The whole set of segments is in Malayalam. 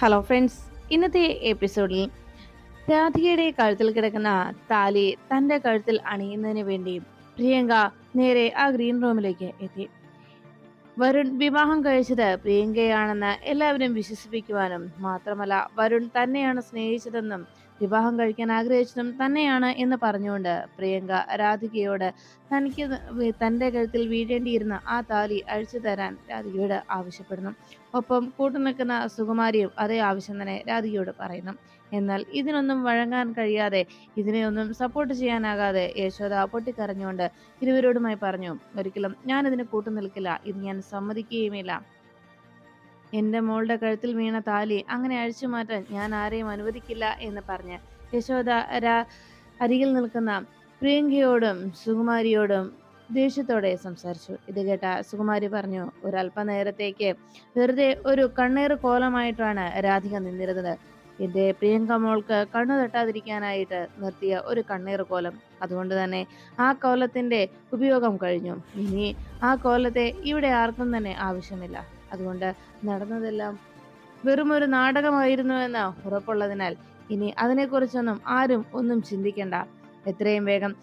ഹലോ ഫ്രണ്ട്സ്, ഇന്നത്തെ എപ്പിസോഡിൽ രാധികയുടെ കഴുത്തിൽ കിടക്കുന്ന താലി തന്റെ കഴുത്തിൽ അണിയുന്നതിന് വേണ്ടി പ്രിയങ്ക നേരെ ആ ഗ്രീൻ റൂമിലേക്ക് എത്തി. വരുൺ വിവാഹം കഴിച്ചത് പ്രിയങ്കയാണെന്ന് എല്ലാവരും വിശ്വസിപ്പിക്കുവാനും മാത്രമല്ല വരുൺ തന്നെയാണ് സ്നേഹിച്ചതെന്നും വിവാഹം കഴിക്കാൻ ആഗ്രഹിച്ചതും തന്നെയാണ് എന്ന് പറഞ്ഞുകൊണ്ട് പ്രിയങ്ക രാധികയോട് തനിക്ക് തന്റെ കഴുത്തിൽ വീഴേണ്ടിയിരുന്ന ആ താലി അഴിച്ചു തരാൻ രാധികയോട് ആവശ്യപ്പെടുന്നു. ഒപ്പം കൂട്ടുനിൽക്കുന്ന സുകുമാരിയും അതേ ആവശ്യം തന്നെ രാധികയോട് പറയുന്നു. എന്നാൽ ഇതിനൊന്നും വഴങ്ങാൻ കഴിയാതെ, ഇതിനെയൊന്നും സപ്പോർട്ട് ചെയ്യാനാകാതെ യശോദ പൊട്ടിക്കരഞ്ഞുകൊണ്ട് ഇരുവരോടുമായി പറഞ്ഞു, ഒരിക്കലും ഞാൻ ഇതിന് കൂട്ടുനിൽക്കില്ല, ഇത് ഞാൻ സമ്മതിക്കുകയുമില്ല. എന്റെ മോളുടെ കഴുത്തിൽ വീണ താലി അങ്ങനെ അഴിച്ചു മാറ്റാൻ ഞാൻ ആരെയും അനുവദിക്കില്ല എന്ന് പറഞ്ഞ് യശോദ അരികിൽ നിൽക്കുന്ന പ്രിയങ്കയോടും സുകുമാരിയോടും ദേഷ്യത്തോടെ സംസാരിച്ചു. ഇത് കേട്ട സുകുമാരി പറഞ്ഞു, ഒരല്പനേരത്തേക്ക് വെറുതെ ഒരു കണ്ണേറ് കോലമായിട്ടാണ് രാധിക നിന്നിരുന്നത്. എന്റെ പ്രിയങ്ക മോൾക്ക് കണ്ണു തട്ടാതിരിക്കാനായിട്ട് നിർത്തിയ ഒരു കണ്ണീർ കോലം. അതുകൊണ്ട് തന്നെ ആ കോലത്തിന്റെ ഉപയോഗം കഴിഞ്ഞു. ഇനി ആ കോലത്തെ ഇവിടെ ആർക്കും തന്നെ ആവശ്യമില്ല. അതുകൊണ്ട് നടന്നതെല്ലാം വെറുമൊരു നാടകമായിരുന്നുവെന്ന് ഉറപ്പുള്ളതിനാൽ ഇനി അതിനെക്കുറിച്ചൊന്നും ആരും ഒന്നും ചിന്തിക്കണ്ട. എത്രയും വേഗം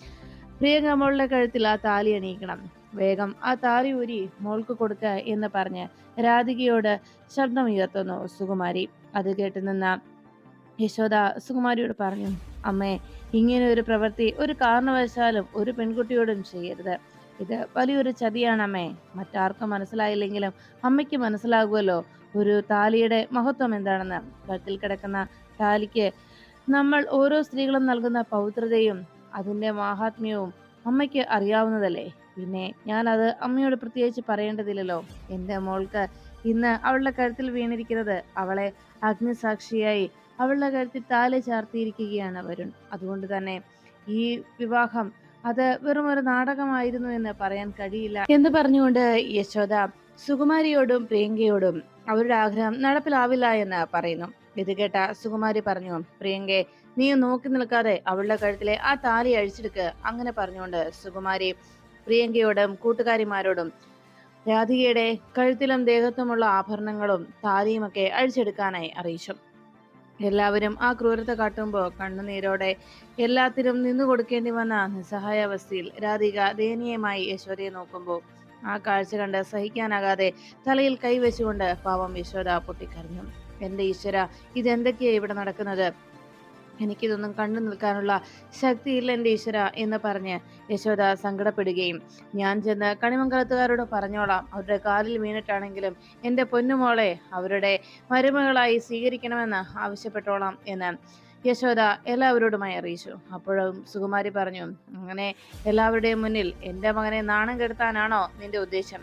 പ്രിയങ്ക മോളുടെ കഴുത്തിൽ ആ താലി അണിയിക്കണം. വേഗം ആ താലി ഊരി മോൾക്ക് കൊടുക്ക എന്ന് പറഞ്ഞ് രാധികയോട് ശബ്ദമുയർത്തുന്നു സുകുമാരി. അത് കേട്ടു നിന്ന യശോദ സുകുമാരിയോട് പറഞ്ഞു, അമ്മേ, ഇങ്ങനെ ഒരു പ്രവൃത്തി ഒരു കാരണവശാലും ഒരു പെൺകുട്ടിയോടും ചെയ്യരുത്. ഇത് വലിയൊരു ചതിയാണ് അമ്മേ. മറ്റാർക്കും മനസ്സിലായില്ലെങ്കിലും അമ്മയ്ക്ക് മനസ്സിലാകുമല്ലോ ഒരു താലിയുടെ മഹത്വം എന്താണെന്ന്. കഴുത്തിൽ കിടക്കുന്ന താലിക്ക് നമ്മൾ ഓരോ സ്ത്രീകളും നൽകുന്ന പവിത്രതയും അതിന്റെ മാഹാത്മ്യവും അമ്മയ്ക്ക് അറിയാവുന്നതല്ലേ. പിന്നെ ഞാൻ അത് അമ്മയോട് പ്രത്യേകിച്ച് പറയേണ്ടതില്ലല്ലോ. എന്റെ മോൾക്ക് ഇന്ന് അവളുടെ കഴുത്തിൽ വീണിരിക്കുന്നത് അവളെ അഗ്നിസാക്ഷിയായി അവളുടെ കഴുത്തിൽ താലി ചാർത്തിയിരിക്കുകയാണ് വരുൺ. അതുകൊണ്ട് തന്നെ ഈ വിവാഹം അത് വെറും ഒരു നാടകമായിരുന്നു എന്ന് പറയാൻ കഴിയില്ല എന്ന് പറഞ്ഞുകൊണ്ട് യശോദ സുകുമാരിയോടും പ്രിയങ്കയോടും അവരുടെ ആഗ്രഹം നടപ്പിലാവില്ല എന്ന് പറയുന്നു. ഇത് കേട്ട സുകുമാരി പറഞ്ഞു, പ്രിയങ്കെ, നീ നോക്കി നിൽക്കാതെ അവളുടെ കഴുത്തിലെ ആ താലി അഴിച്ചെടുക്ക്. അങ്ങനെ പറഞ്ഞുകൊണ്ട് സുകുമാരി പ്രിയങ്കയോടും കൂട്ടുകാരിമാരോടും രാധികയുടെ കഴുത്തിലും ദേഹത്തുമുള്ള ആഭരണങ്ങളും താലിയുമൊക്കെ അഴിച്ചെടുക്കാനായി അറിയിച്ചു. എല്ലാവരും ആ ക്രൂരത കാട്ടുമ്പോൾ കണ്ണുനീരോടെ എല്ലാത്തിനും നിന്നു കൊടുക്കേണ്ടി വന്ന നിസ്സഹായാവസ്ഥയിൽ രാധിക ദയനീയമായി യശോദയെ നോക്കുമ്പോൾ ആ കാഴ്ച കണ്ട് സഹിക്കാനാകാതെ തലയിൽ കൈവച്ചുകൊണ്ട് പാവം യശോദ പൊട്ടിക്കരഞ്ഞു. എന്റെ ഈശ്വര, ഇതെന്തൊക്കെയാ ഇവിടെ നടക്കുന്നത്? എനിക്കിതൊന്നും കണ്ടു നിൽക്കാനുള്ള ശക്തിയില്ല എൻ്റെ ഈശ്വര എന്ന് പറഞ്ഞ് യശോദ സങ്കടപ്പെടുകയും, ഞാൻ ചെന്ന് കണിമംഗലത്തുകാരോട് പറഞ്ഞോളാം, അവരുടെ കാലിൽ വീണിട്ടാണെങ്കിലും എൻ്റെ പൊന്നുമോളെ അവരുടെ മരുമകളായി സ്വീകരിക്കണമെന്ന് ആവശ്യപ്പെട്ടോളാം എന്ന് യശോദ എല്ലാവരോടുമായി അറിയിച്ചു. അപ്പോഴും സുകുമാരി പറഞ്ഞു, അങ്ങനെ എല്ലാവരുടെയും മുന്നിൽ എൻ്റെ മകനെ നാണം കെടുത്താനാണോ നിന്റെ ഉദ്ദേശം?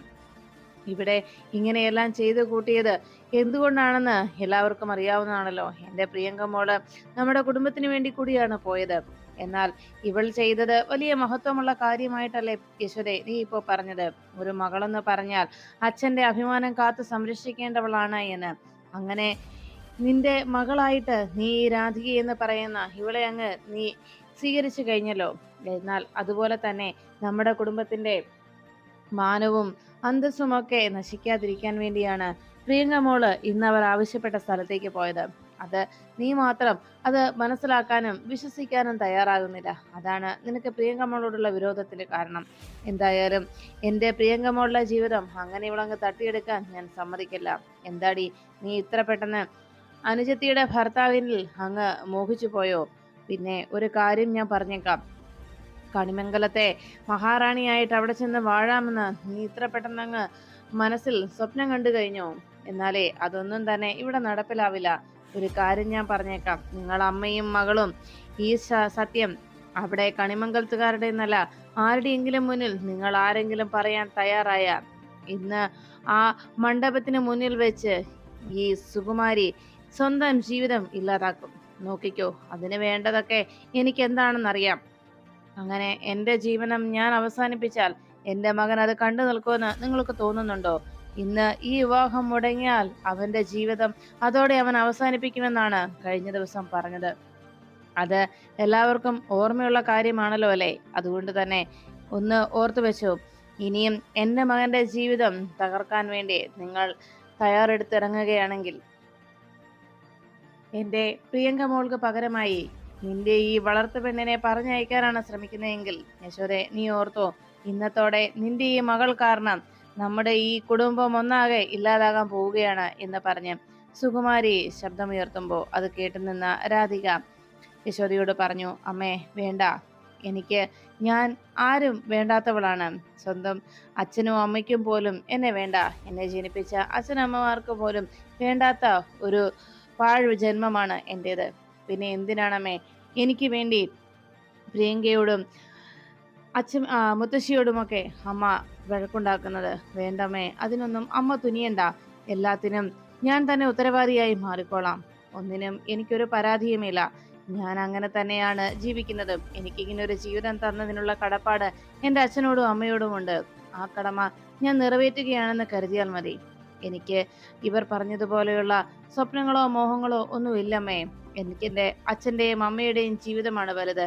ഇവിടെ ഇങ്ങനെയെല്ലാം ചെയ്തു കൂട്ടിയത് എന്തുകൊണ്ടാണെന്ന് എല്ലാവർക്കും അറിയാവുന്നതാണല്ലോ. എൻ്റെ പ്രിയങ്ക മോള് നമ്മുടെ കുടുംബത്തിന് വേണ്ടി കൂടിയാണ് പോയത്. എന്നാൽ ഇവൾ ചെയ്തത് വലിയ മഹത്വമുള്ള കാര്യമായിട്ടല്ലേ യശോദേ നീ ഇപ്പോൾ പറഞ്ഞത്? ഒരു മകളെന്ന് പറഞ്ഞാൽ അച്ഛന്റെ അഭിമാനം കാത്തു സംരക്ഷിക്കേണ്ടവളാണ് എന്ന്. അങ്ങനെ നിന്റെ മകളായിട്ട് നീ രാധിക എന്ന് പറയുന്ന ഇവളെ അങ്ങ് നീ സ്വീകരിച്ചു കഴിഞ്ഞല്ലോ. എന്നാൽ അതുപോലെ തന്നെ നമ്മുടെ കുടുംബത്തിന്റെ മാനവും അന്തസ്സുമൊക്കെ നശിക്കാതിരിക്കാൻ വേണ്ടിയാണ് പ്രിയങ്ക മോള് ഇന്ന് അവർ ആവശ്യപ്പെട്ട സ്ഥലത്തേക്ക് പോയത്. അത് നീ മാത്രം അത് മനസ്സിലാക്കാനും വിശ്വസിക്കാനും തയ്യാറാകുന്നില്ല. അതാണ് നിനക്ക് പ്രിയങ്ക മോളോടുള്ള വിരോധത്തിന്റെ കാരണം. എന്തായാലും എൻ്റെ പ്രിയങ്ക മോളുടെ ജീവിതം അങ്ങനെ ഇവളങ്ങ് തട്ടിയെടുക്കാൻ ഞാൻ സമ്മതിക്കില്ല. എന്താടി നീ ഇത്ര പെട്ടെന്ന് അനുജത്തിയുടെ ഭർത്താവിനിൽ അങ്ങ് മോഹിച്ചു പോയോ? പിന്നെ ഒരു കാര്യം ഞാൻ പറഞ്ഞേക്കാം, കണിമംഗലത്തെ മഹാറാണിയായിട്ട് അവിടെ ചെന്ന് വാഴാമെന്ന് നീ ഇത്ര പെട്ടെന്നങ്ങ് മനസ്സിൽ സ്വപ്നം കണ്ടു കഴിഞ്ഞോ? എന്നാലേ അതൊന്നും തന്നെ ഇവിടെ നടപ്പിലാവില്ല. ഒരു കാര്യം ഞാൻ പറഞ്ഞേക്കാം, നിങ്ങൾ അമ്മയും മകളും ഈ സത്യം അവിടെ കണിമംഗലത്തുകാരുടെ എന്നല്ല ആരുടെയെങ്കിലും മുന്നിൽ നിങ്ങൾ ആരെങ്കിലും പറയാൻ തയ്യാറായ ഇന്ന് ആ മണ്ഡപത്തിന് മുന്നിൽ വെച്ച് ഈ സുകുമാരി സ്വന്തം ജീവിതം ഇല്ലാതാക്കും. നോക്കിക്കോ, അതിന് വേണ്ടതൊക്കെ എനിക്ക് എന്താണെന്നറിയാം. അങ്ങനെ എൻ്റെ ജീവനം ഞാൻ അവസാനിപ്പിച്ചാൽ എൻ്റെ മകൻ അത് കണ്ടു നിൽക്കുമെന്ന് നിങ്ങൾക്ക് തോന്നുന്നുണ്ടോ? ഇന്ന് ഈ വിവാഹം മുടങ്ങിയാൽ അവന്റെ ജീവിതം അതോടെ അവൻ അവസാനിപ്പിക്കുമെന്നാണ് കഴിഞ്ഞ ദിവസം പറഞ്ഞത്. അത് എല്ലാവർക്കും ഓർമ്മയുള്ള കാര്യമാണല്ലോ അല്ലേ? അതുകൊണ്ട് തന്നെ ഒന്ന് ഓർത്തു വെച്ചോ, ഇനിയും എൻ്റെ മകന്റെ ജീവിതം തകർക്കാൻ വേണ്ടി നിങ്ങൾ തയ്യാറെടുത്തിറങ്ങുകയാണെങ്കിൽ എന്റെ പ്രിയങ്ക മോൾക്ക് പകരമായി നിന്റെ ഈ വളർത്തു പെണ്ണിനെ പറഞ്ഞയക്കാനാണ് ശ്രമിക്കുന്നതെങ്കിൽ യശോദെ നീ ഓർത്തോ, ഇന്നത്തോടെ നിന്റെ ഈ മകൾ കാരണം നമ്മുടെ ഈ കുടുംബം ഒന്നാകെ ഇല്ലാതാകാൻ പോവുകയാണ് എന്ന് പറഞ്ഞ് സുകുമാരി ശബ്ദമുയർത്തുമ്പോൾ അത് കേട്ടുനിന്ന രാധിക യശോദയോട് പറഞ്ഞു, അമ്മേ വേണ്ട, എനിക്ക് ഞാൻ ആരും വേണ്ടാത്തവളാണ്. സ്വന്തം അച്ഛനും അമ്മയ്ക്കും പോലും എന്നെ വേണ്ട. എന്നെ ജനിപ്പിച്ച അച്ഛനമ്മമാർക്ക് പോലും വേണ്ടാത്ത ഒരു പാഴ് ജന്മമാണ് എൻ്റേത്. പിന്നെ എന്തിനാണമ്മേ എനിക്ക് വേണ്ടി പ്രിയങ്കയോടും മുത്തശ്ശിയോടുമൊക്കെ അമ്മ വഴക്കുണ്ടാക്കുന്നത്? വേണ്ടമ്മേ, അതിനൊന്നും അമ്മ തുനിയണ്ട. എല്ലാത്തിനും ഞാൻ തന്നെ ഉത്തരവാദിയായി മാറിക്കോളാം. ഒന്നിനും എനിക്കൊരു പരാതിയുമില്ല. ഞാൻ അങ്ങനെ തന്നെയാണ് ജീവിക്കുന്നത്. എനിക്കിങ്ങനെ ഒരു ജീവിതം തന്നതിനുള്ള കടപ്പാട് എൻ്റെ അച്ഛനോടും അമ്മയോടുമുണ്ട്. ആ കടമ ഞാൻ നിറവേറ്റുകയാണെന്ന് കരുതിയാൽ മതി. എനിക്ക് ഇവർ പറഞ്ഞതുപോലെയുള്ള സ്വപ്നങ്ങളോ മോഹങ്ങളോ ഒന്നുമില്ലമ്മേ. എനിക്കെൻ്റെ അച്ഛൻ്റെയും അമ്മയുടെയും ജീവിതമാണ് വലുത്.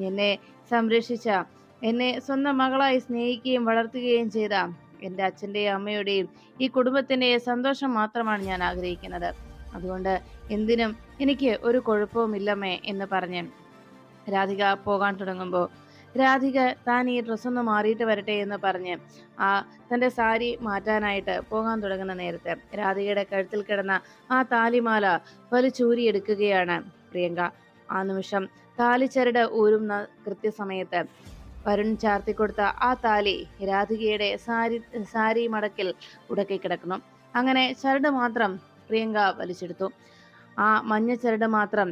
എന്നെ സംരക്ഷിച്ച, എന്നെ സ്വന്തം മകളായി സ്നേഹിക്കുകയും വളർത്തുകയും ചെയ്ത എൻ്റെ അച്ഛൻ്റെയും അമ്മയുടെയും ഈ കുടുംബത്തിൻ്റെയും സന്തോഷം മാത്രമാണ് ഞാൻ ആഗ്രഹിക്കുന്നത്. അതുകൊണ്ട് എന്തിനും എനിക്ക് ഒരു കുഴപ്പവുമില്ലമ്മേ എന്ന് പറഞ്ഞ് രാധിക പോകാൻ തുടങ്ങുമ്പോൾ രാധിക താൻ ഈ ഡ്രസ്സൊന്ന് മാറിയിട്ട് വരട്ടെ എന്ന് പറഞ്ഞ് തൻ്റെ സാരി മാറ്റാനായിട്ട് പോകാൻ തുടങ്ങുന്ന നേരത്തെ രാധികയുടെ കഴുത്തിൽ കിടന്ന ആ താലിമാല വലിച്ചൂരിയെടുക്കുകയാണ് പ്രിയങ്ക. ആ നിമിഷം താലിച്ചരട് ഊരുന്ന കൃത്യസമയത്ത് വരുൺ ചാർത്തിക്കൊടുത്ത ആ താലി രാധികയുടെ സാരി മടക്കിൽ ഉടക്കി കിടക്കുന്നു. അങ്ങനെ ചരട് മാത്രം പ്രിയങ്ക വലിച്ചെടുത്തു. ആ മഞ്ഞ ചരട് മാത്രം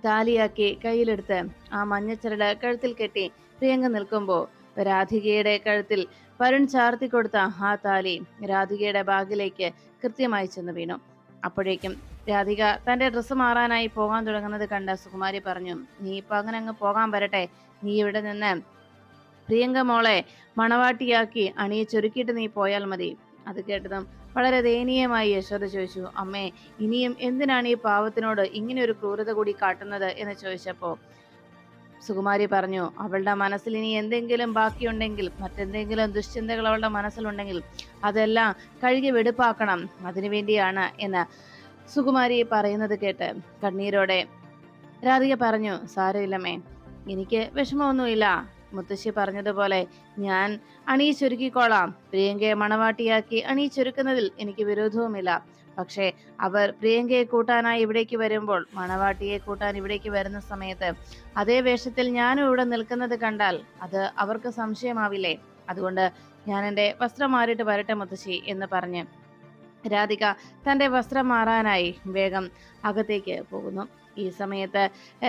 താലിയാക്കി കയ്യിലെടുത്ത് ആ മഞ്ഞച്ചരട് കഴുത്തിൽ കെട്ടി പ്രിയങ്ക നിൽക്കുമ്പോൾ രാധികയുടെ കഴുത്തിൽ വരുൺ ചാർത്തി കൊടുത്ത ആ താലി രാധികയുടെ ബാഗിലേക്ക് കൃത്യമായി ചെന്ന് വീണു. അപ്പോഴേക്കും രാധിക തന്റെ ഡ്രസ്സ് മാറാനായി പോകാൻ തുടങ്ങുന്നത് കണ്ട സുകുമാരി പറഞ്ഞു, നീ ഇപ്പൊ അങ്ങനെ അങ്ങ് പോകാൻ വരട്ടെ. നീ ഇവിടെ നിന്ന് പ്രിയങ്ക മോളെ മണവാട്ടിയാക്കി അണിയിച്ചൊരുക്കിയിട്ട് നീ പോയാൽ മതി. അത് കേട്ടതും വളരെ ദയനീയമായി യശോദ ചോദിച്ചു, അമ്മേ ഇനിയും എന്തിനാണ് ഈ പാവത്തിനോട് ഇങ്ങനെ ഒരു ക്രൂരത കൂടി കാട്ടുന്നത് എന്ന് ചോദിച്ചപ്പോ സുകുമാരി പറഞ്ഞു, അവളുടെ മനസ്സിൽ ഇനി എന്തെങ്കിലും ബാക്കിയുണ്ടെങ്കിൽ, മറ്റെന്തെങ്കിലും ദുശ്ചിന്തകൾ അവളുടെ മനസ്സിലുണ്ടെങ്കിൽ അതെല്ലാം കഴുകി വെടുപ്പാക്കണം. അതിനുവേണ്ടിയാണ് എന്ന് സുകുമാരി പറയുന്നത് കേട്ട് കണ്ണീരോടെ രാധിക പറഞ്ഞു, സാരമില്ലമ്മേ, എനിക്ക് വിഷമമൊന്നുമില്ല. മുത്തശ്ശി പറഞ്ഞതുപോലെ ഞാൻ അണിയിച്ചൊരുക്കിക്കോളാം. പ്രിയങ്കയെ മണവാട്ടിയാക്കി അണിയിച്ചൊരുക്കുന്നതിൽ എനിക്ക് വിരോധവുമില്ല. പക്ഷേ അവർ പ്രിയങ്കയെ കൂട്ടാനായി ഇവിടേക്ക് വരുമ്പോൾ, മണവാട്ടിയെ കൂട്ടാൻ ഇവിടേക്ക് വരുന്ന സമയത്ത് അതേ വേഷത്തിൽ ഞാനും ഇവിടെ നിൽക്കുന്നത് കണ്ടാൽ അത് അവർക്ക് സംശയമാവില്ലേ? അതുകൊണ്ട് ഞാൻ എൻ്റെ വസ്ത്രം മാറിയിട്ട് വരട്ടെ മുത്തശ്ശി എന്ന് പറഞ്ഞ് രാധിക തന്റെ വസ്ത്രം മാറാനായി വേഗം അകത്തേക്ക് പോകുന്നു. ഈ സമയത്ത്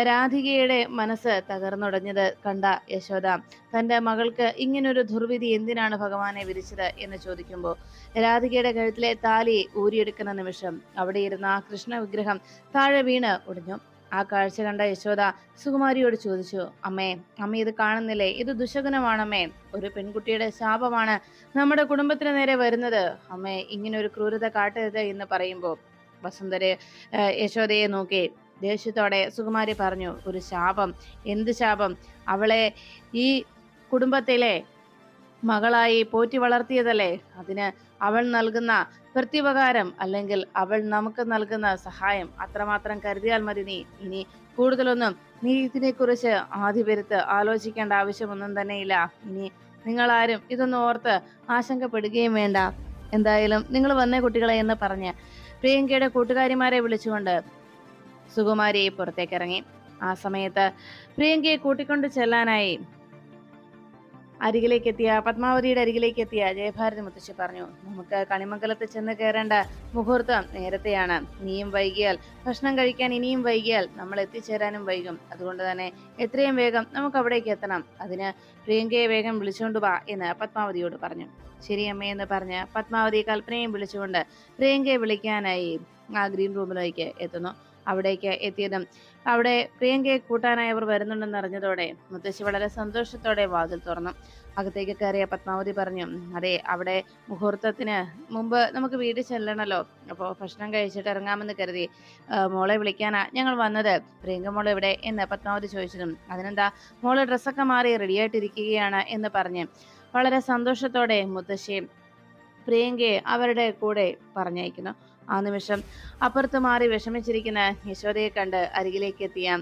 രാധികയുടെ മനസ്സ് തകർന്നുടഞ്ഞത് കണ്ട യശോദ തന്റെ മകൾക്ക് ഇങ്ങനൊരു ദുർവിധി എന്തിനാണ് ഭഗവാനെ വിധിച്ചത് എന്ന് ചോദിക്കുമ്പോൾ രാധികയുടെ കഴുത്തിലെ താലി ഊരിയെടുക്കുന്ന നിമിഷം അവിടെ ഇരുന്ന ആ കൃഷ്ണ വിഗ്രഹം താഴെ വീണ് ഒടിഞ്ഞു. ആ കാഴ്ച കണ്ട യശോദ സുകുമാരിയോട് ചോദിച്ചു, അമ്മ ഇത് കാണുന്നില്ലേ? ഇത് ദുശകുനമാണമ്മേ. ഒരു പെൺകുട്ടിയുടെ ശാപമാണ് നമ്മുടെ കുടുംബത്തിന് നേരെ വരുന്നത്. അമ്മേ, ഇങ്ങനെ ഒരു ക്രൂരത കാട്ടരുത് എന്ന് പറയുമ്പോൾ വസുന്ധരെ യശോദയെ നോക്കി ദേഷ്യത്തോടെ സുകുമാരി പറഞ്ഞു, ഒരു ശാപം? എന്ത് ശാപം? അവളെ ഈ കുടുംബത്തിലെ മകളായി പോറ്റി വളർത്തിയതല്ലേ? അതിന് അവൾ നൽകുന്ന പ്രത്യുപകാരം അല്ലെങ്കിൽ അവൾ നമുക്ക് നൽകുന്ന സഹായം അത്രമാത്രം കരുതിയാൽ മതി. നീ ഇനി കൂടുതലൊന്നും നീ ഇതിനെക്കുറിച്ച് ആധിപര്യത്ത് ആലോചിക്കേണ്ട ആവശ്യമൊന്നും തന്നെയില്ല. ഇനി നിങ്ങളാരും ഇതൊന്നും ഓർത്ത് ആശങ്കപ്പെടുകയും വേണ്ട. എന്തായാലും നിങ്ങൾ വന്നേ കുട്ടികളെ എന്ന് പറഞ്ഞ് പ്രിയങ്കയുടെ കൂട്ടുകാരിമാരെ വിളിച്ചുകൊണ്ട് സുകുമാരി പുറത്തേക്കിറങ്ങി. ആ സമയത്ത് പ്രിയങ്കയെ കൂട്ടിക്കൊണ്ട് ചെല്ലാനായി പത്മാവതിയുടെ അരികിലേക്ക് എത്തിയ ജയഭാരതി മുത്തശ്ശി പറഞ്ഞു, നമുക്ക് കണിമംഗലത്ത് ചെന്ന് കയറേണ്ട മുഹൂർത്തം നേരത്തെയാണ്. നീയും വൈകിയാൽ, ഭക്ഷണം കഴിക്കാൻ ഇനിയും വൈകിയാൽ നമ്മൾ എത്തിച്ചേരാനും വൈകും. അതുകൊണ്ട് തന്നെ എത്രയും വേഗം നമുക്ക് അവിടേക്ക് എത്തണം. അതിന് പ്രിയങ്കയെ വേഗം വിളിച്ചുകൊണ്ടുവാ എന്ന് പത്മാവതിയോട് പറഞ്ഞു. ശരി അമ്മേ എന്ന് പറഞ്ഞ് പത്മാവതി കൽപ്പനയും വിളിച്ചുകൊണ്ട് പ്രിയങ്കയെ വിളിക്കാനായി ആ ഗ്രീൻ റൂമിലേക്ക് എത്തുന്നു. അവിടേക്ക് എത്തിയതും അവിടെ പ്രിയങ്കയെ കൂട്ടാനായി അവർ വരുന്നുണ്ടെന്ന് അറിഞ്ഞതോടെ മുത്തശ്ശി വളരെ സന്തോഷത്തോടെ വാതിൽ തുറന്നു. അകത്തേക്ക് കയറിയ പത്മാവതി പറഞ്ഞു, അതെ, അവിടെ മുഹൂർത്തത്തിന് മുമ്പ് നമുക്ക് വീട്ടിൽ ചെല്ലണല്ലോ. അപ്പോൾ ഭക്ഷണം കഴിച്ചിട്ട് ഇറങ്ങാമെന്ന് കരുതി മോളെ വിളിക്കാനാ ഞങ്ങൾ വന്നത്. പ്രിയങ്ക മോളെ എവിടെ എന്ന് പത്മാവതി ചോദിച്ചതും അതിനെന്താ, മോള് ഡ്രസ്സൊക്കെ മാറി റെഡിയായിട്ടിരിക്കുകയാണ് എന്ന് പറഞ്ഞ് വളരെ സന്തോഷത്തോടെ മുത്തശ്ശി പ്രിയങ്കയെ അവരുടെ കൂടെ പറഞ്ഞയക്കുന്നു. ആ നിമിഷം അപ്പുറത്ത് മാറി വിഷമിച്ചിരിക്കുന്ന യശോദയെ കണ്ട് അരികിലേക്ക് എത്തിയ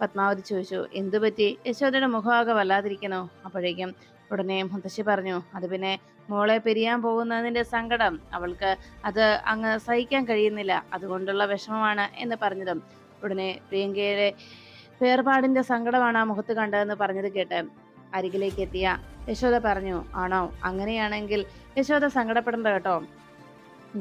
പത്മാവതി ചോദിച്ചു, എന്തു പറ്റി? യശോദയുടെ മുഖമാകെ വല്ലാതിരിക്കണോ? അപ്പോഴേക്കും ഉടനെ മുത്തശ്ശി പറഞ്ഞു, അത് പിന്നെ മോളെ പിരിയാൻ പോകുന്നതിന്റെ സങ്കടം അവൾക്ക് അത് അങ്ങ് സഹിക്കാൻ കഴിയുന്നില്ല, അതുകൊണ്ടുള്ള വിഷമമാണ് എന്ന് പറഞ്ഞതും ഉടനെ പ്രിയങ്കയുടെ വേർപാടിന്റെ സങ്കടമാണ് ആ മുഖത്ത് കണ്ടതെന്ന് പറഞ്ഞത് കേട്ട് അരികിലേക്ക് എത്തിയ യശോദ പറഞ്ഞു, ആണോ? അങ്ങനെയാണെങ്കിൽ യശോദ സങ്കടപ്പെടേണ്ട കേട്ടോ.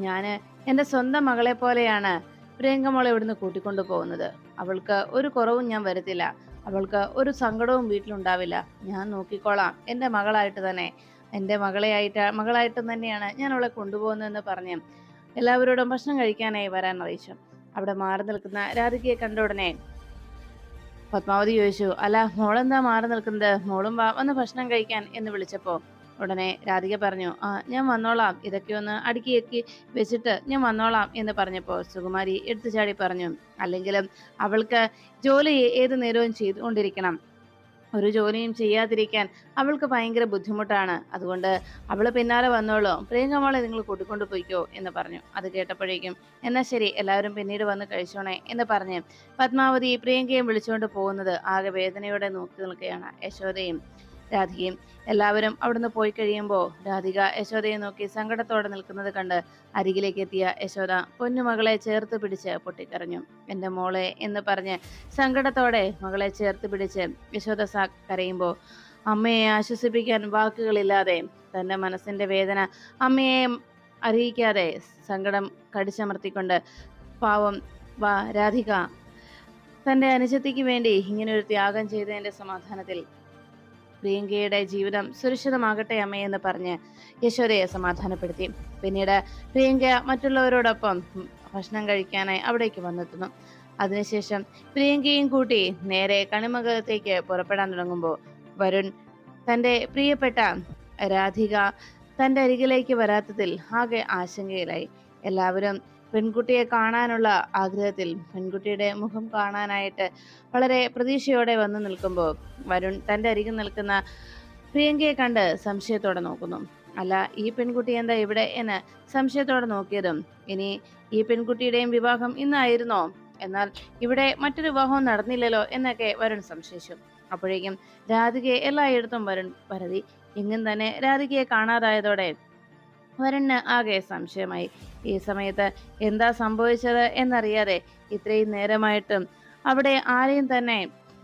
ഞാന് എൻ്റെ സ്വന്തം മകളെ പോലെയാണ് പ്രിയങ്ക ഇവിടുന്ന് കൂട്ടിക്കൊണ്ടു പോകുന്നത്. അവൾക്ക് ഒരു കുറവും ഞാൻ വരുത്തില്ല. അവൾക്ക് ഒരു സങ്കടവും വീട്ടിലുണ്ടാവില്ല. ഞാൻ നോക്കിക്കോളാം. എൻ്റെ മകളായിട്ട് തന്നെ, എൻ്റെ മകളായിട്ട് തന്നെയാണ് ഞാൻ അവളെ കൊണ്ടുപോകുന്നതെന്ന് പറഞ്ഞ് എല്ലാവരോടും ഭക്ഷണം കഴിക്കാനായി വരാൻ അറിയിച്ചു. അവിടെ മാറി നിൽക്കുന്ന രാധികയെ കണ്ട ഉടനെ പത്മാവതി ചോദിച്ചു, അല്ല മോളെന്താ മാറി നിൽക്കുന്നത്? മോളും വാ, വന്ന് ഭക്ഷണം കഴിക്കാൻ എന്ന് വിളിച്ചപ്പോ ഉടനെ രാധിക പറഞ്ഞു, ഞാൻ വന്നോളാം, ഇതൊക്കെ ഒന്ന് അടുക്കിയൊക്കെ വെച്ചിട്ട് ഞാൻ വന്നോളാം എന്ന് പറഞ്ഞപ്പോൾ സുകുമാരി എടുത്തു ചാടി പറഞ്ഞു, അല്ലെങ്കിലും അവൾക്ക് ജോലി ഏത് നേരവും ചെയ്തുകൊണ്ടിരിക്കണം. ഒരു ജോലിയും ചെയ്യാതിരിക്കാൻ അവൾക്ക് ഭയങ്കര ബുദ്ധിമുട്ടാണ്. അതുകൊണ്ട് അവള് പിന്നാലെ വന്നോളൂ. പ്രിയങ്ക മോളെ നിങ്ങൾ കൂട്ടിക്കൊണ്ടു പോയിക്കോ എന്ന് പറഞ്ഞു. അത് കേട്ടപ്പോഴേക്കും എന്നാ ശരി, എല്ലാവരും പിന്നീട് വന്ന് കഴിച്ചോണേ എന്ന് പറഞ്ഞ് പത്മാവതി പ്രിയങ്കയും വിളിച്ചുകൊണ്ട് പോകുന്നത് ആകെ വേദനയോടെ നോക്കി നിൽക്കുകയാണ് യശോദയും രാധികയും. എല്ലാവരും അവിടുന്ന് പോയി കഴിയുമ്പോൾ രാധിക യശോദയെ നോക്കി സങ്കടത്തോടെ നിൽക്കുന്നത് കണ്ട് അരികിലേക്ക് എത്തിയ യശോദ പൊന്നുമകളെ ചേർത്ത് പിടിച്ച് പൊട്ടിക്കരഞ്ഞു. എൻ്റെ മോളെ എന്ന് പറഞ്ഞ് സങ്കടത്തോടെ മകളെ ചേർത്ത് പിടിച്ച് യശോദ കരയുമ്പോൾ അമ്മയെ ആശ്വസിപ്പിക്കാൻ വാക്കുകളില്ലാതെ തൻ്റെ മനസ്സിന്റെ വേദന അമ്മയെ അറിയിക്കാതെ സങ്കടം കടിച്ചമർത്തിക്കൊണ്ട് പാവം രാധിക തൻ്റെ അനുജത്തിക്ക് വേണ്ടി ഇങ്ങനെ ഒരു ത്യാഗം ചെയ്തതിൻ്റെ സമാധാനത്തിൽ പ്രിയങ്കയുടെ ജീവിതം സുരക്ഷിതമാകട്ടെ അമ്മയെന്ന് പറഞ്ഞ് യശോദയെ സമാധാനപ്പെടുത്തി. പിന്നീട് പ്രിയങ്ക മറ്റുള്ളവരോടൊപ്പം ഭക്ഷണം കഴിക്കാനായി അവിടേക്ക് വന്നെത്തുന്നു. അതിനുശേഷം പ്രിയങ്കയും കൂട്ടി നേരെ കണിമംഗലത്തേക്ക് പുറപ്പെടാൻ തുടങ്ങുമ്പോൾ വരുൺ തൻ്റെ പ്രിയപ്പെട്ട രാധിക തൻ്റെ അരികിലേക്ക് വരാത്തതിൽ ആകെ ആശങ്കയിലായി. എല്ലാവരും പെൺകുട്ടിയെ കാണാനുള്ള ആഗ്രഹത്തിൽ പെൺകുട്ടിയുടെ മുഖം കാണാനായിട്ട് വളരെ പ്രതീക്ഷയോടെ വന്നു നിൽക്കുമ്പോൾ വരുൺ തൻ്റെ അരികിൽ നിൽക്കുന്ന പ്രിയങ്കയെ കണ്ട് സംശയത്തോടെ നോക്കുന്നു. അല്ല, ഈ പെൺകുട്ടി എന്താ ഇവിടെ എന്ന് സംശയത്തോടെ നോക്കിയതും ഇനി ഈ പെൺകുട്ടിയുടെയും വിവാഹം ഇന്നായിരുന്നോ? എന്നാൽ ഇവിടെ മറ്റൊരു വിവാഹവും നടന്നില്ലല്ലോ എന്നൊക്കെ വരുൺ സംശയിച്ചു. അപ്പോഴേക്കും രാധികയെ എല്ലായിടത്തും വരുൺ പരതി. എങ്ങും തന്നെ രാധികയെ കാണാതായതോടെ വരുണിന് ആകെ സംശയമായി. ഈ സമയത്ത് എന്താ സംഭവിച്ചത് എന്നറിയാതെ ഇത്രയും നേരമായിട്ടും അവിടെ ആരെയും തന്നെ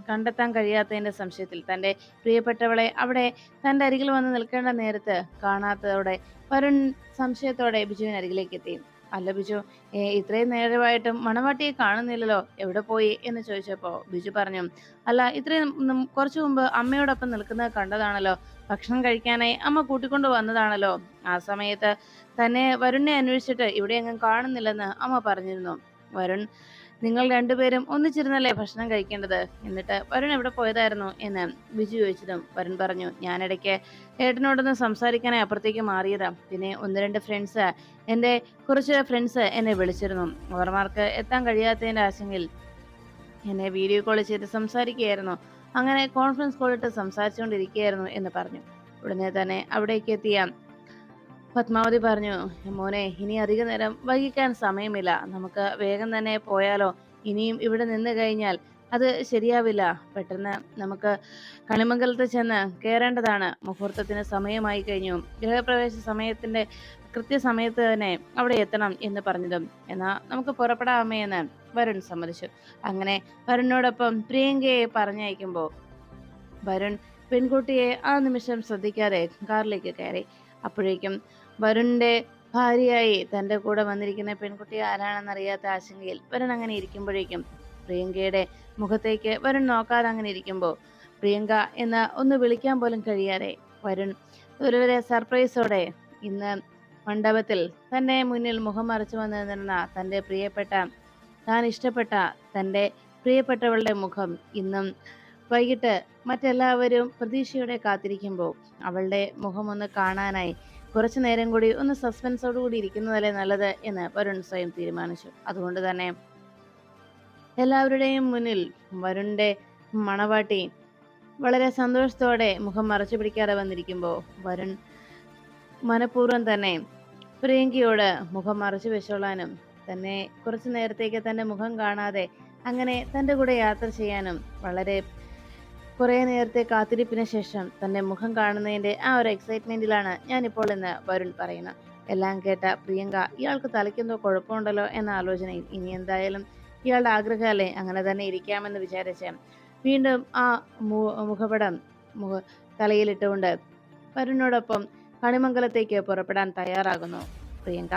കണ്ടെത്താൻ കഴിയാത്തതിന്റെ സംശയത്തിൽ തൻ്റെ പ്രിയപ്പെട്ടവളെ അവിടെ തൻ്റെ അരികിൽ വന്ന് നിൽക്കേണ്ട നേരത്ത് കാണാത്തതോടെ വരുൺ സംശയത്തോടെ ബിജുവിന് അരികിലേക്ക് എത്തി. അല്ല ബിജു, ഇത്രയും നേരമായിട്ടും മണവാട്ടിയെ കാണുന്നില്ലല്ലോ, എവിടെ പോയി എന്ന് ചോദിച്ചപ്പോൾ ബിജു പറഞ്ഞു, അല്ല ഇത്രയും കുറച്ചു മുമ്പ് അമ്മയോടൊപ്പം നിൽക്കുന്നത് കണ്ടതാണല്ലോ, ഭക്ഷണം കഴിക്കാനായി അമ്മ കൂട്ടിക്കൊണ്ടു വന്നതാണല്ലോ. ആ സമയത്ത് തന്നെ വരുണിനെ അന്വേഷിച്ചിട്ട് ഇവിടെ എങ്ങും കാണുന്നില്ലെന്ന് അമ്മ പറഞ്ഞിരുന്നു. വരുൺ, നിങ്ങൾ രണ്ടുപേരും ഒന്നിച്ചിരുന്നല്ലേ ഭക്ഷണം കഴിക്കേണ്ടത്, എന്നിട്ട് വരുൺ എവിടെ പോയതായിരുന്നു എന്ന് ബിജു ചോദിച്ചതും വരുൺ പറഞ്ഞു, ഞാനിടയ്ക്ക് ഏട്ടനോടൊന്ന് സംസാരിക്കാനായി അപ്പുറത്തേക്ക് മാറിയതാ. പിന്നെ ഒന്ന് രണ്ട് ഫ്രണ്ട്സ്, എൻ്റെ കുറച്ച് ഫ്രണ്ട്സ് എന്നെ വിളിച്ചിരുന്നു. അവർമാർക്ക് എത്താൻ കഴിയാത്തതിൻ്റെ ആശങ്കയിൽ എന്നെ വീഡിയോ കോൾ ചെയ്ത് സംസാരിക്കുകയായിരുന്നു. അങ്ങനെ കോൺഫറൻസ് കോളിട്ട് സംസാരിച്ചുകൊണ്ടിരിക്കുകയായിരുന്നു എന്ന് പറഞ്ഞു. ഉടനെ തന്നെ അവിടേക്ക് എത്തിയ പത്മാവതി പറഞ്ഞു, മോനെ ഇനി അധിക നേരം വൈകിക്കാൻ സമയമില്ല, നമുക്ക് വേഗം തന്നെ പോയാലോ, ഇനിയും ഇവിടെ നിന്ന് കഴിഞ്ഞാൽ അത് ശരിയാവില്ല. പെട്ടെന്ന് നമുക്ക് കണിമംഗലത്ത് ചെന്ന് കയറേണ്ടതാണ്, മുഹൂർത്തത്തിന് സമയമായി കഴിഞ്ഞു, ഗൃഹപ്രവേശ സമയത്തിന്റെ കൃത്യസമയത്ത് തന്നെ അവിടെ എത്തണം എന്ന് പറഞ്ഞതും എന്നാ നമുക്ക് പുറപ്പെടാമേയെന്ന് വരുൺ സമ്മതിച്ചു. അങ്ങനെ വരുണിനോടൊപ്പം പ്രിയങ്കയെ പറഞ്ഞയക്കുമ്പോൾ വരുൺ പെൺകുട്ടിയെ ആ നിമിഷം ശ്രദ്ധിക്കാതെ കാറിലേക്ക് കയറി. അപ്പോഴേക്കും വരുണിന്റെ ഭാര്യയായി തൻ്റെ കൂടെ വന്നിരിക്കുന്ന പെൺകുട്ടി ആരാണെന്നറിയാത്ത ആശങ്കയിൽ വരുൺ അങ്ങനെ ഇരിക്കുമ്പോഴേക്കും പ്രിയങ്കയുടെ മുഖത്തേക്ക് വരുൺ നോക്കാതെ അങ്ങനെ ഇരിക്കുമ്പോൾ പ്രിയങ്ക എന്ന് ഒന്ന് വിളിക്കാൻ പോലും കഴിയാതെ വരുൺ ഒരുവരെ സർപ്രൈസോടെ ഇന്ന് മണ്ഡപത്തിൽ തൻ്റെ മുന്നിൽ മുഖം മറച്ചു വന്നു നിന്ന തൻ്റെ പ്രിയപ്പെട്ട താൻ ഇഷ്ടപ്പെട്ട തൻ്റെ പ്രിയപ്പെട്ടവളുടെ മുഖം ഇന്നും വൈകിട്ട് മറ്റെല്ലാവരും പ്രതീക്ഷയോടെ കാത്തിരിക്കുമ്പോൾ അവളുടെ മുഖം ഒന്ന് കാണാനായി കുറച്ചു നേരം കൂടി ഒന്ന് സസ്പെൻസോട് കൂടി ഇരിക്കുന്നതല്ലേ നല്ലത് എന്ന് വരുൺ സ്വയം തീരുമാനിച്ചു. അതുകൊണ്ട് തന്നെ എല്ലാവരുടെയും മുന്നിൽ വരുണിന്റെ മണവാട്ടി വളരെ സന്തോഷത്തോടെ മുഖം മറച്ചു പിടിക്കാതെ വന്നിരിക്കുമ്പോൾ വരുൺ മനഃപൂർവ്വം തന്നെ പ്രിയങ്കയോട് മുഖം മറച്ചു വെച്ചോളാനും തന്നെ കുറച്ചു നേരത്തേക്ക് തന്റെ മുഖം കാണാതെ അങ്ങനെ തന്റെ കൂടെ യാത്ര ചെയ്യാനും വളരെ കുറെ നേരത്തെ കാത്തിരിപ്പിന് ശേഷം തന്റെ മുഖം കാണുന്നതിന്റെ ആ ഒരു എക്സൈറ്റ്മെന്റിലാണ് ഞാനിപ്പോൾ എന്ന് വരുൺ പറയുന്നത്. എല്ലാം കേട്ട പ്രിയങ്ക ഇയാൾക്ക് തലയ്ക്കെന്തോ കുഴപ്പമുണ്ടല്ലോ എന്ന ആലോചനയിൽ ഇനി എന്തായാലും ഇയാളുടെ ആഗ്രഹമല്ലേ അങ്ങനെ തന്നെ ഇരിക്കാമെന്ന് വിചാരിച്ച് വീണ്ടും ആ മുഖപടം മുഖ തലയിലിട്ടുകൊണ്ട് വരുണിനോടൊപ്പം കണിമംഗലത്തേക്ക് പുറപ്പെടാൻ തയ്യാറാകുന്നു പ്രിയങ്ക.